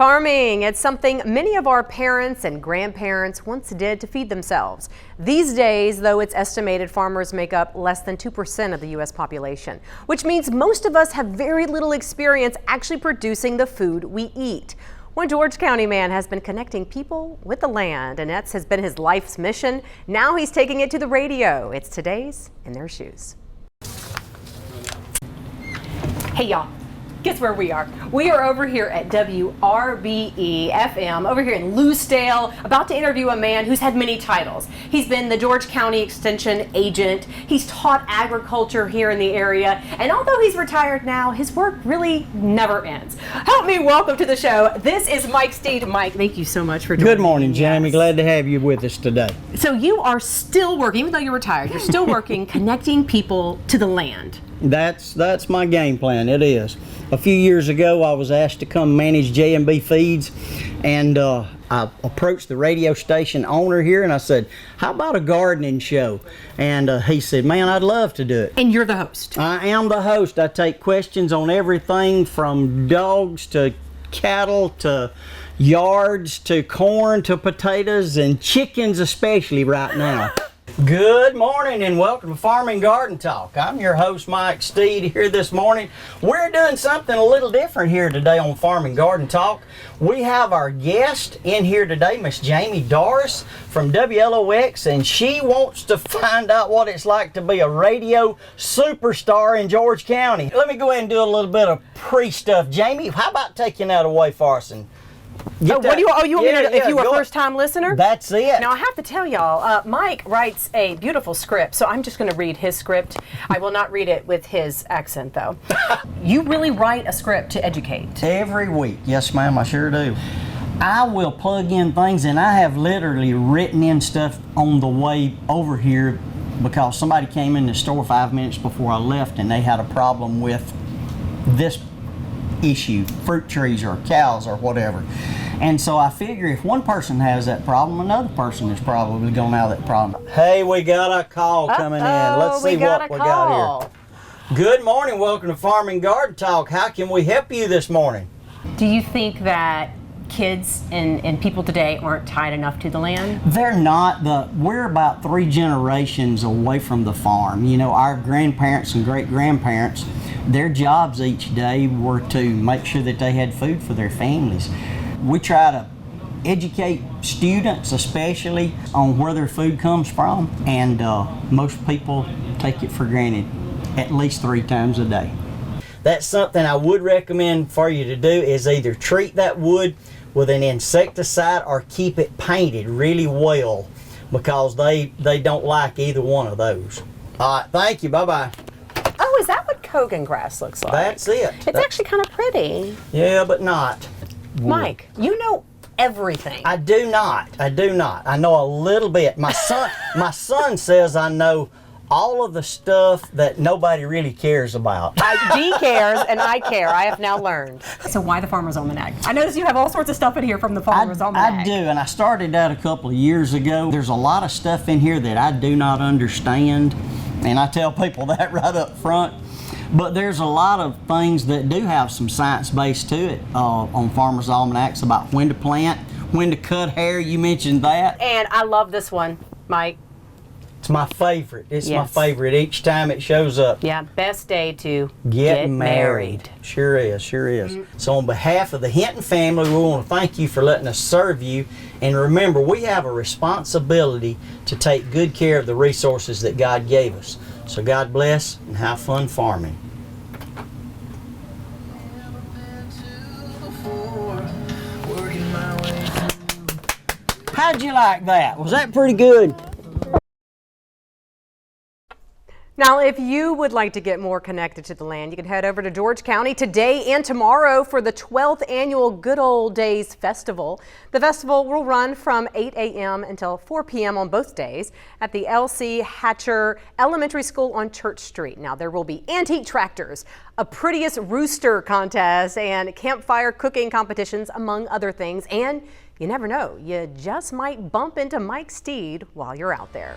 Farming, it's something many of our parents and grandparents once did to feed themselves. These days, though, it's estimated farmers make up less than 2% of the U.S. population, which means most of us have very little experience actually producing the food we eat. One George County man has been connecting people with the land, and that has been his life's mission. Now he's taking it to the radio. It's today's In Their Shoes. Hey, y'all. Guess where we are? We are over here at WRBE FM, over here in Lucedale, about to interview a man who's had many titles. He's been the George County Extension Agent. He's taught agriculture here in the area. And although he's retired now, his work really never ends. Help me welcome to the show. This is Mike Steede. Mike, thank you so much for joining me. Good morning, Jaimee. Yes. Glad to have you with us today. So you are still working, even though you're retired, you're still working, connecting people to the land. That's my game plan. It is. A few years ago, I was asked to come manage J&B Feeds, and I approached the radio station owner here, and I said, "How about a gardening show?" And he said, "Man, I'd love to do it." And you're the host. I am the host. I take questions on everything from dogs to cattle to yards to corn to potatoes and chickens, especially right now. Good morning and welcome to Farm and Garden Talk. I'm your host, Mike Steede, here this morning. We're doing something a little different here today on Farm and Garden Talk. We have our guest in here today, Miss Jaimee Dorris from WLOX, and she wants to find out what it's like to be a radio superstar in George County. Let me go ahead and do a little bit of pre-stuff. Jaimee, how about taking that away for us? And you want me to, if you were a first-time listener? That's it. Now, I have to tell y'all, Mike writes a beautiful script, so I'm just going to read his script. I will not read it with his accent, though. You really write a script to educate? Every week. Yes, ma'am, I sure do. I will plug in things, and I have literally written in stuff on the way over here because somebody came in the store 5 minutes before I left, and they had a problem with this issue, fruit trees or cows or whatever. And so I figure if one person has that problem, another person is probably going to have that problem. Hey, we got a call coming in. Let's see what we got here. Good morning. Welcome to Farm and Garden Talk. How can we help you this morning? Do you think that kids and people today aren't tied enough to the land? They're not. We're about 3 generations away from the farm. You know, our grandparents and great-grandparents, their jobs each day were to make sure that they had food for their families. We try to educate students especially on where their food comes from, and most people take it for granted at least 3 times a day. That's something I would recommend for you to do, is either treat that wood with an insecticide or keep it painted really well, because they don't like either one of those. All right, thank you, bye-bye. Oh, is that what Kogan grass looks like? That's it. It's actually kind of pretty. Yeah, but not. Mike, you know everything. I do not. I know a little bit. My son says I know all of the stuff that nobody really cares about. G cares and I care. I have now learned. So why the Farmer's Almanac? I notice you have all sorts of stuff in here from the Farmer's Almanac. I do, and I started that a couple of years ago. There's a lot of stuff in here that I do not understand, and I tell people that right up front. But there's a lot of things that do have some science base to it on Farmer's Almanacs about when to plant, when to cut hair. You mentioned that. And I love this one, Mike. It's my favorite. It's my favorite each time it shows up. Yeah, best day to get married. Sure is, sure is. Mm-hmm. So on behalf of the Hinton family, we want to thank you for letting us serve you. And remember, we have a responsibility to take good care of the resources that God gave us. So God bless and have fun farming. How'd you like that? Was that pretty good? Now, if you would like to get more connected to the land, you can head over to George County today and tomorrow for the 12th annual Good Old Days Festival. The festival will run from 8 a.m. until 4 p.m. on both days at the L.C. Hatcher Elementary School on Church Street. Now, there will be antique tractors, a prettiest rooster contest, and campfire cooking competitions, among other things. And you never know, you just might bump into Mike Steede while you're out there.